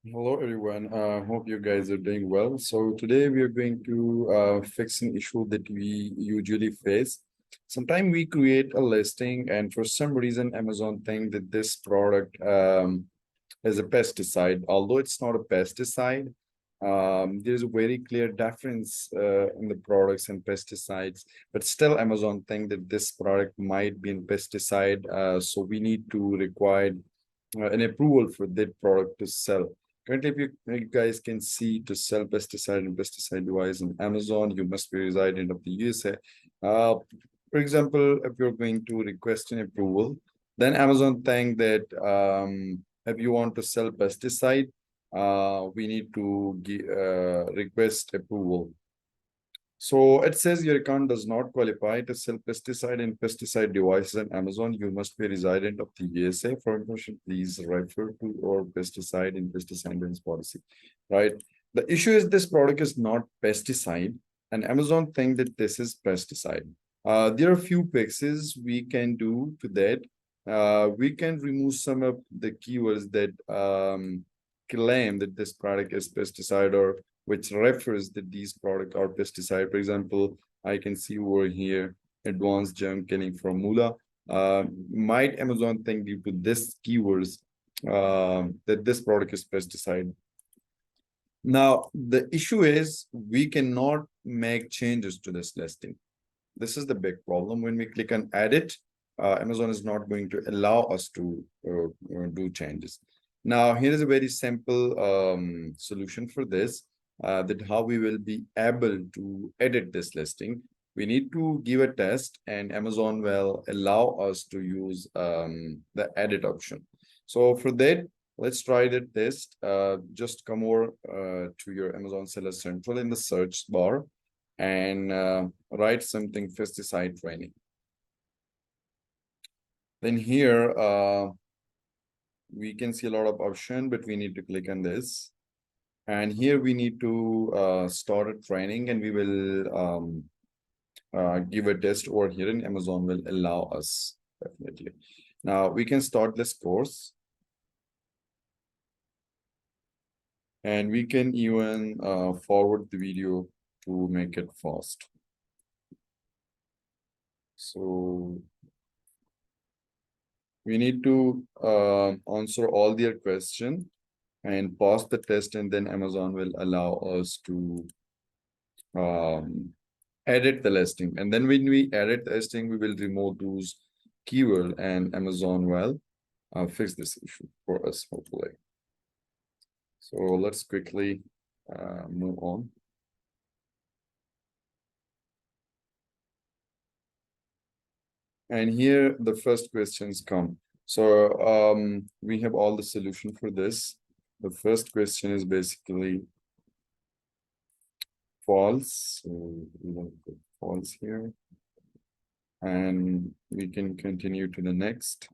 Hello everyone. Hope you guys are doing well. So today we are going to fix an issue that we usually face. Sometimes we create a listing, and for some reason, Amazon think that this product is a pesticide. Although it's not a pesticide, there's a very clear difference in the products and pesticides. But still, Amazon think that this product might be a pesticide. So we need to require an approval for that product to sell. Currently, if you guys can see, to sell pesticide and pesticide device on Amazon, you must be resident of the USA. For example, if you're going to request an approval, then Amazon think that if you want to sell pesticide, we need to request approval. So it says your account does not qualify to sell pesticide and pesticide devices on Amazon. You must be a resident of the USA. For information, please refer to our pesticide and pesticide policy. Right. The issue is this product is not pesticide, and Amazon think that this is pesticide. There are a few fixes we can do to that. We can remove some of the keywords that claim that this product is pesticide, or which refers that these products are pesticide. For example, I can see over here, advanced germ killing formula. Might Amazon think due to this keywords that this product is pesticide. Now, the issue is we cannot make changes to this listing. This is the big problem. When we click on edit, Amazon is not going to allow us to do changes. Now, here is a very simple solution for this, that how we will be able to edit this listing. We need to give a test, and Amazon will allow us to use the edit option. So for that, let's try the test. Just come over to your Amazon Seller Central in the search bar and write something pesticide training. Then here, we can see a lot of option, but we need to click on this. And here we need to start a training, and we will give a test over here, and Amazon will allow us, definitely. Now we can start this course. And we can even forward the video to make it fast. So we need to answer all their questions and pass the test, and then Amazon will allow us to edit the listing. And then when we edit the listing, we will remove those keywords, and Amazon will fix this issue for us, hopefully. So let's quickly move on. And here the first questions come. So we have all the solution for this. The first question is basically false. So we want to put false here. And we can continue to the next.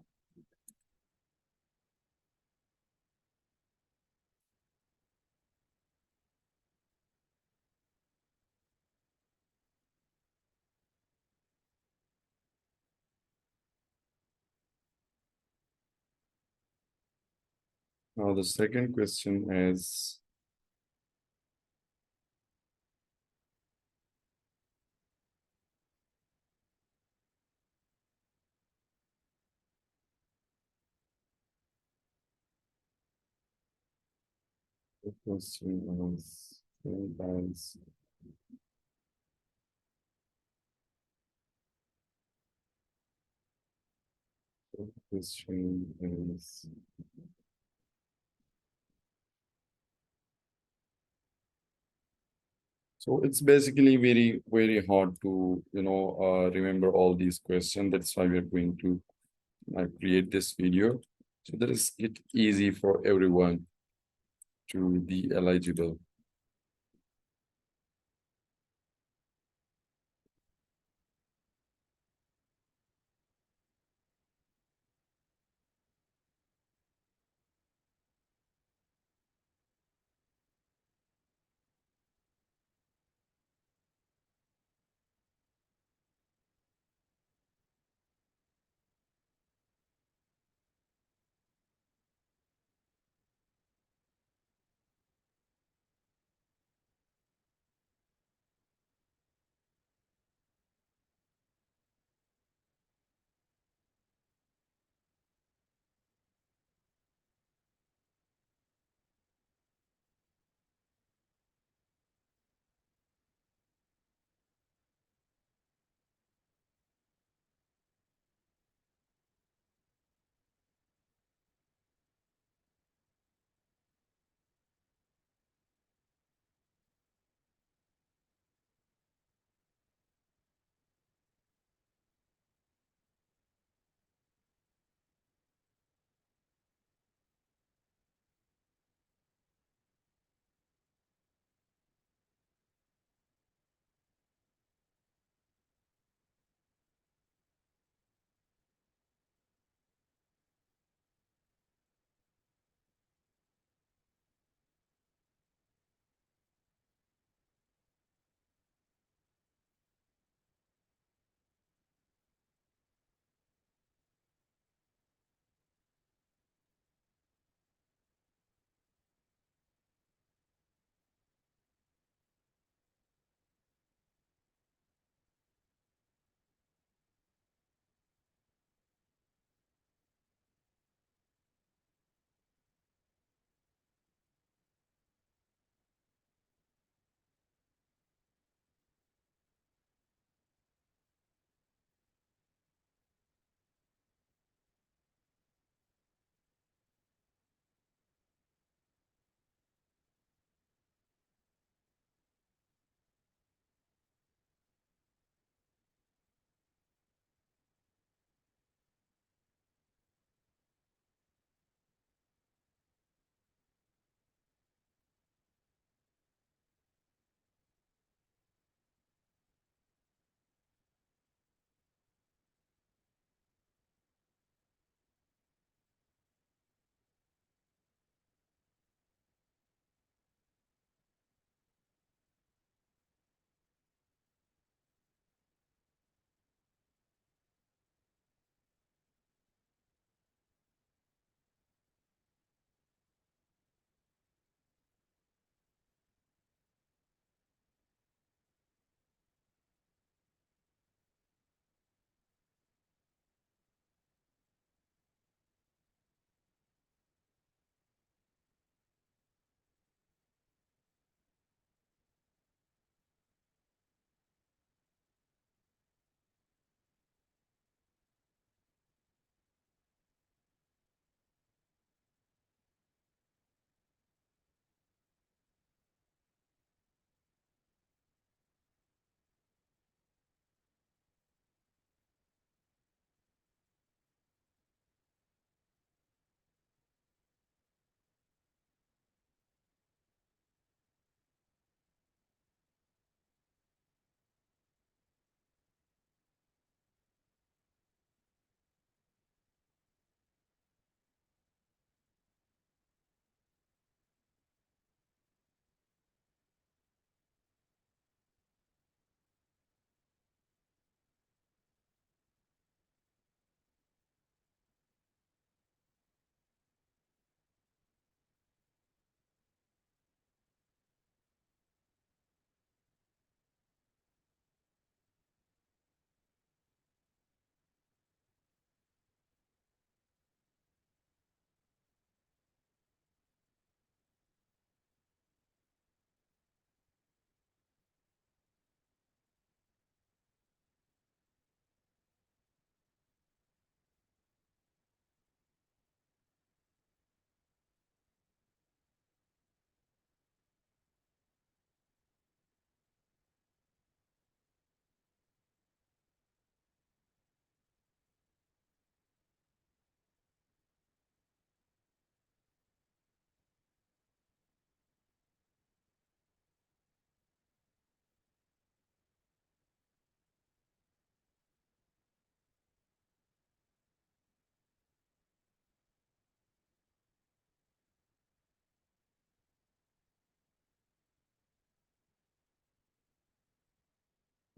Now the second question is the question is question is so it's basically very, very hard to, remember all these questions. That's why we're going to create this video, so that is it easy for everyone to be eligible.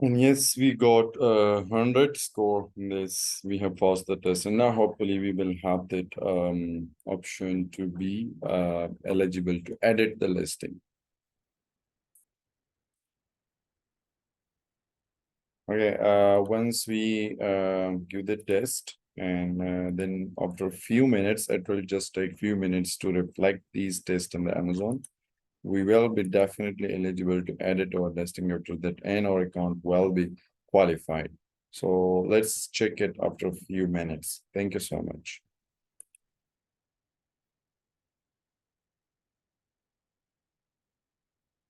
And yes, we got a 100 score in this. We have passed the test, and now hopefully we will have that option to be eligible to edit the listing. Okay, once we give the test, and then after a few minutes, it will just take few minutes to reflect these tests in the Amazon. We will be definitely eligible to edit our listing after that, and our account will be qualified. So let's check it after a few minutes. Thank you so much.